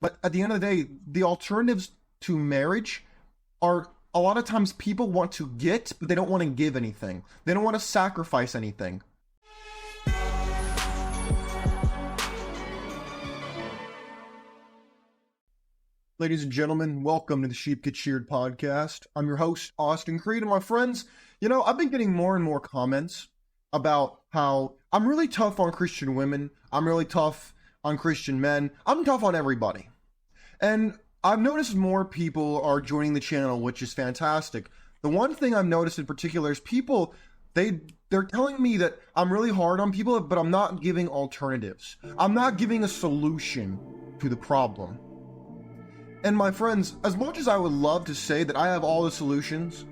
But at the end of the day, the alternatives to marriage are a lot of times people want to get, but they don't want to give anything. They don't want to sacrifice anything. Ladies and gentlemen, welcome to the Sheep Get Sheared podcast. I'm your host, Austin Creed, and my friends, I've been getting more and more comments about how I'm really tough on Christian women, I'm really tough on Christian men, I'm tough on everybody. And I've noticed more people are joining the channel, which is fantastic. The one thing I've noticed in particular is people, they're telling me that I'm really hard on people, but I'm not giving alternatives. I'm not giving a solution to the problem. And my friends, as much as I would love to say that I have all the solutions,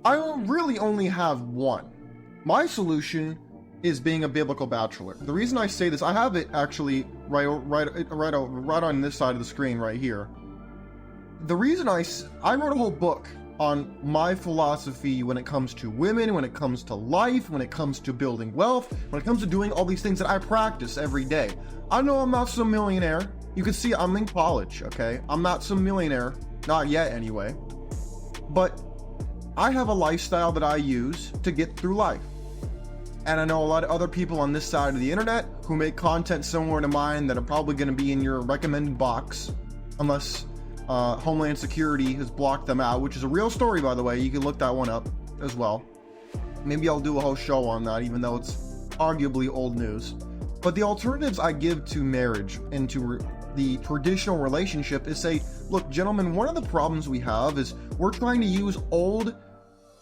I really only have one. My solution is being a biblical bachelor. The reason I say this, I have it actually right on this side of the screen right here. The reason I wrote a whole book on my philosophy when it comes to women, when it comes to life, when it comes to building wealth, when it comes to doing all these things that I practice every day. I know I'm not some millionaire. You can see I'm in college, okay? I'm not some millionaire, not yet anyway. But I have a lifestyle that I use to get through life. And I know a lot of other people on this side of the internet who make content similar to mine that are probably going to be in your recommended box, unless Homeland Security has blocked them out, which is a real story, by the way. You can look that one up as well. Maybe I'll do a whole show on that, even though it's arguably old news. But the alternatives I give to marriage and to the traditional relationship is say, look, gentlemen, one of the problems we have is we're trying to use old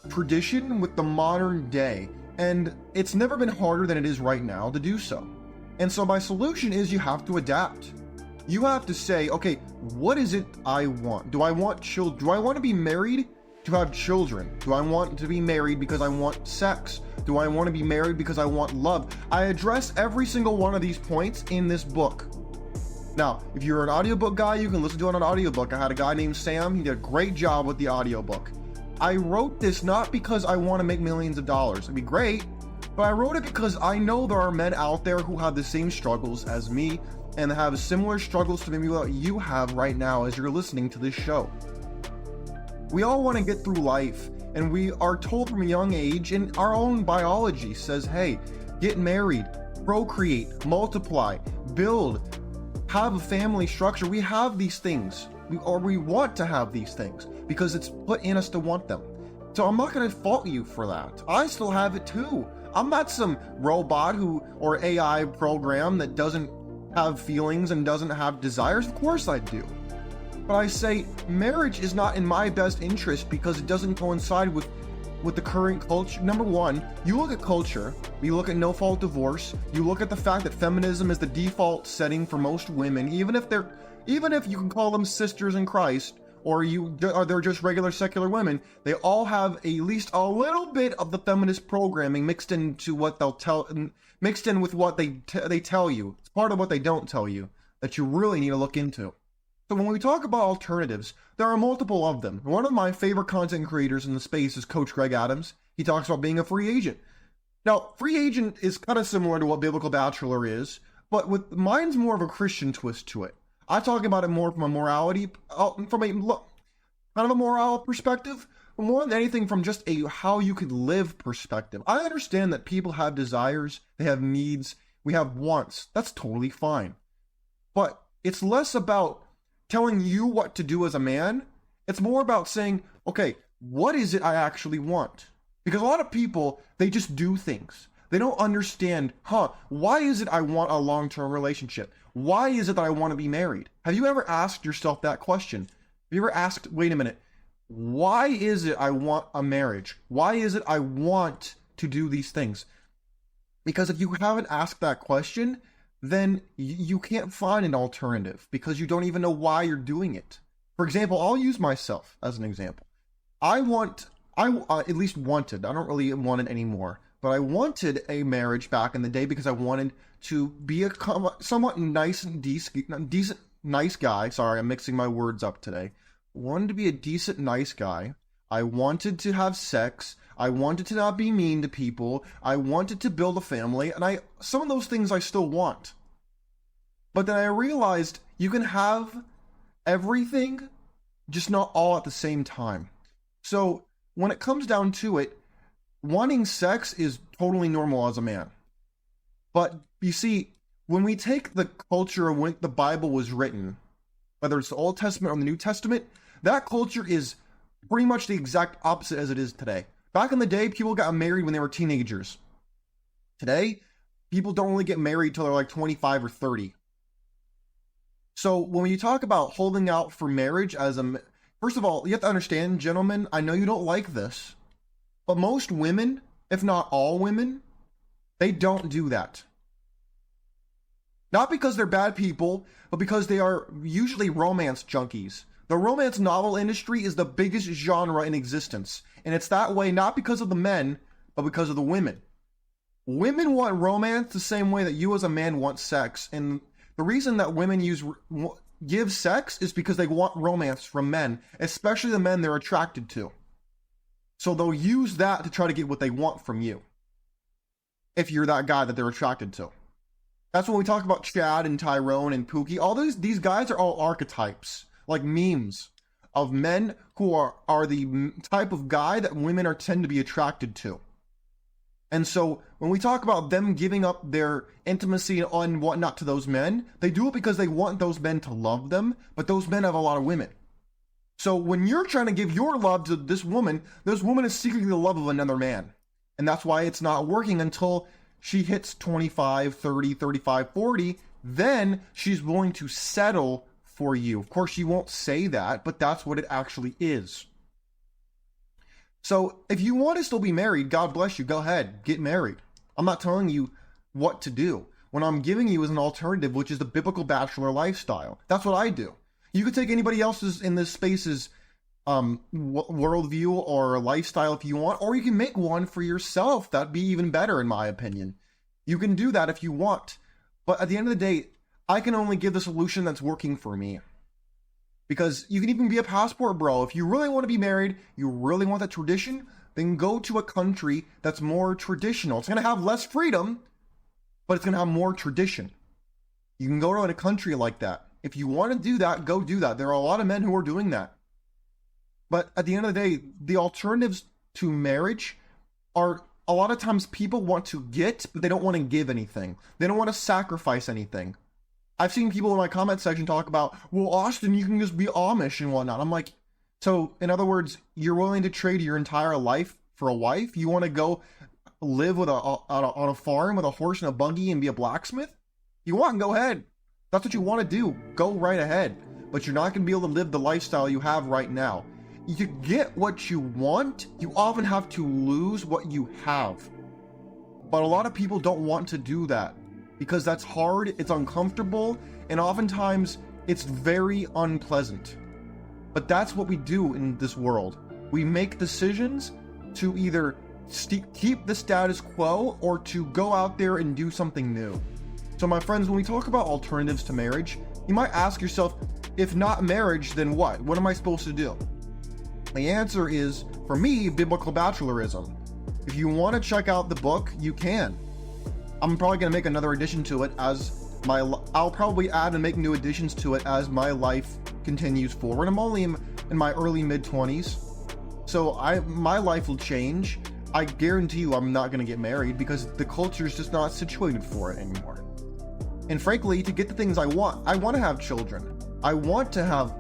tradition with the modern day. And it's never been harder than it is right now to do so. And so my solution is you have to adapt. You have to say, okay, what is it I want? Do I want children? Do I want to be married to have children? Do I want to be married because I want sex? Do I want to be married because I want love? I address every single one of these points in this book. Now, if you're an audiobook guy, you can listen to it on an audiobook. I had a guy named Sam. He did a great job with the audiobook. I wrote this not because I want to make millions of dollars. It'd be great, but I wrote it because I know there are men out there who have the same struggles as me and have similar struggles to maybe what you have right now as you're listening to this show. We all want to get through life, and we are told from a young age, and our own biology says, hey, get married, procreate, multiply, build, have a family structure. We have these things, we want to have these things because it's put in us to want them. So I'm not going to fault you for that. I still have it too. I'm not some robot or AI program that doesn't have feelings and doesn't have desires. Of course I do. But I say marriage is not in my best interest because it doesn't coincide with the current culture. Number one, you look at culture, you look at no-fault divorce, you look at the fact that feminism is the default setting for most women, even if you can call them sisters in Christ, or they're just regular secular women, they all have at least a little bit of the feminist programming mixed into what mixed in with what they tell you. It's part of what they don't tell you that you really need to look into. So when we talk about alternatives, there are multiple of them. One of my favorite content creators in the space is Coach Greg Adams. He talks about being a free agent. Now, free agent is kind of similar to what biblical bachelor is, but mine's more of a Christian twist to it. I talk about it more from a morality, from a kind of a moral perspective, more than anything from just a how you could live perspective. I understand that people have desires, they have needs, we have wants. That's totally fine. But it's less about telling you what to do as a man. It's more about saying, okay, what is it I actually want? Because a lot of people, they just do things. They don't understand, why is it I want a long-term relationship? Why is it that I want to be married? Have you ever asked yourself that question? Have you ever asked, wait a minute, why is it I want a marriage? Why is it I want to do these things? Because if you haven't asked that question, then you can't find an alternative because you don't even know why you're doing it. For example, I'll use myself as an example. I at least wanted, I don't really want it anymore, but I wanted a marriage back in the day because I wanted to be a somewhat nice and decent, nice guy. Sorry, I'm mixing my words up today. Wanted to be a decent, nice guy. I wanted to have sex. I wanted to not be mean to people. I wanted to build a family. And some of those things I still want. But then I realized you can have everything, just not all at the same time. So when it comes down to it, wanting sex is totally normal as a man. But you see, when we take the culture of when the Bible was written, whether it's the Old Testament or the New Testament, that culture is pretty much the exact opposite as it is today. Back in the day, people got married when they were teenagers. Today, people don't really get married till they're like 25 or 30. So when you talk about holding out for marriage first of all, you have to understand, gentlemen, I know you don't like this, but most women, if not all women, they don't do that. Not because they're bad people, but because they are usually romance junkies. The romance novel industry is the biggest genre in existence, and it's that way not because of the men, but because of the women. Women want romance the same way that you as a man want sex, and the reason that women give sex is because they want romance from men, especially the men they're attracted to. So they'll use that to try to get what they want from you, if you're that guy that they're attracted to. That's when we talk about Chad and Tyrone and Pookie. All these guys are all archetypes, like memes of men who are the type of guy that women tend to be attracted to. And so when we talk about them giving up their intimacy and whatnot to those men, they do it because they want those men to love them, but those men have a lot of women. So when you're trying to give your love to this woman is secretly the love of another man. And that's why it's not working until she hits 25, 30, 35, 40. Then she's willing to settle for you. Of course, she won't say that, but that's what it actually is. So if you want to still be married, God bless you, go ahead, get married. I'm not telling you what to do. What I'm giving you is an alternative, which is the biblical bachelor lifestyle. That's what I do. You could take anybody else's in this space's worldview or lifestyle if you want, or you can make one for yourself. That'd be even better, in my opinion. You can do that if you want. But at the end of the day, I can only give the solution that's working for me. Because you can even be a passport bro. If you really want to be married, you really want that tradition, then go to a country that's more traditional. It's going to have less freedom, but it's going to have more tradition. You can go to a country like that. If you want to do that, go do that. There are a lot of men who are doing that. But at the end of the day, the alternatives to marriage are a lot of times people want to get, but they don't want to give anything. They don't want to sacrifice anything. I've seen people in my comment section talk about, well, Austin, you can just be Amish and whatnot. I'm like, so in other words, you're willing to trade your entire life for a wife? You want to go live on a farm with a horse and a buggy and be a blacksmith? You want, go ahead. That's what you want to do. Go right ahead. But you're not going to be able to live the lifestyle you have right now. You get what you want, you often have to lose what you have. But a lot of people don't want to do that because that's hard, it's uncomfortable, and oftentimes it's very unpleasant. But that's what we do in this world. We make decisions to either keep the status quo or to go out there and do something new. So my friends, when we talk about alternatives to marriage, you might ask yourself, if not marriage, then what? What am I supposed to do? The answer is, for me, biblical bachelorism. If you want to check out the book, you can. I'm probably going to make another addition to it I'll probably add and make new additions to it as my life continues forward. I'm only in my early mid-20s, so my life will change. I guarantee you I'm not going to get married because the culture is just not situated for it anymore. And frankly, to get the things I want to have children. I want to have,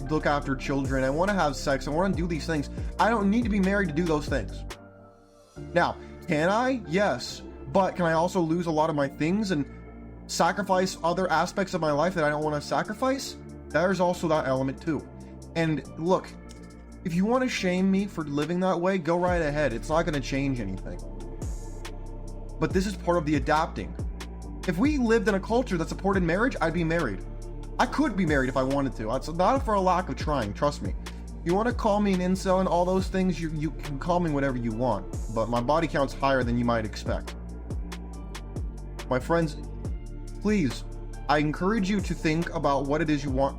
look after children. I want to have sex. I want to do these things. I don't need to be married to do those things. Now, can I? Yes. But can I also lose a lot of my things and sacrifice other aspects of my life that I don't want to sacrifice? There's also that element too. And look, if you want to shame me for living that way, go right ahead. It's not going to change anything. But this is part of the adapting. If we lived in a culture that supported marriage, I'd be married. I could be married if I wanted to. It's not for a lack of trying, trust me. You want to call me an incel and all those things, you can call me whatever you want. But my body count's higher than you might expect. My friends, please, I encourage you to think about what it is you want,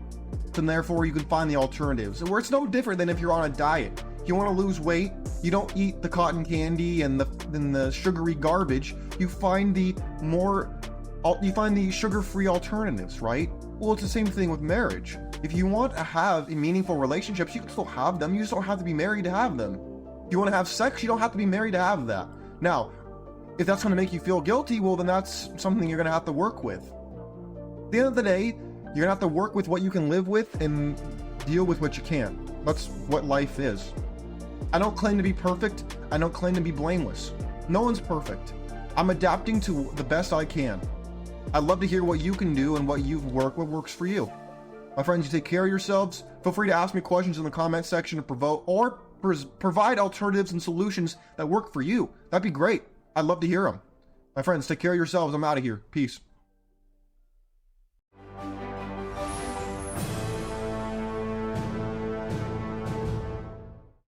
and therefore you can find the alternatives. Where it's no different than if you're on a diet. You want to lose weight, you don't eat the cotton candy and the sugary garbage. You find the sugar-free alternatives, right? Well, it's the same thing with marriage. If you want to have meaningful relationships, you can still have them. You just don't have to be married to have them. If you want to have sex, you don't have to be married to have that. Now, if that's going to make you feel guilty, well, then that's something you're going to have to work with. At the end of the day, you're going to have to work with what you can live with and deal with what you can't. That's what life is. I don't claim to be perfect. I don't claim to be blameless. No one's perfect. I'm adapting to the best I can. I'd love to hear what you can do and what works for you. My friends, you take care of yourselves. Feel free to ask me questions in the comment section to provoke or provide alternatives and solutions that work for you. That'd be great. I'd love to hear them. My friends, take care of yourselves. I'm out of here. Peace.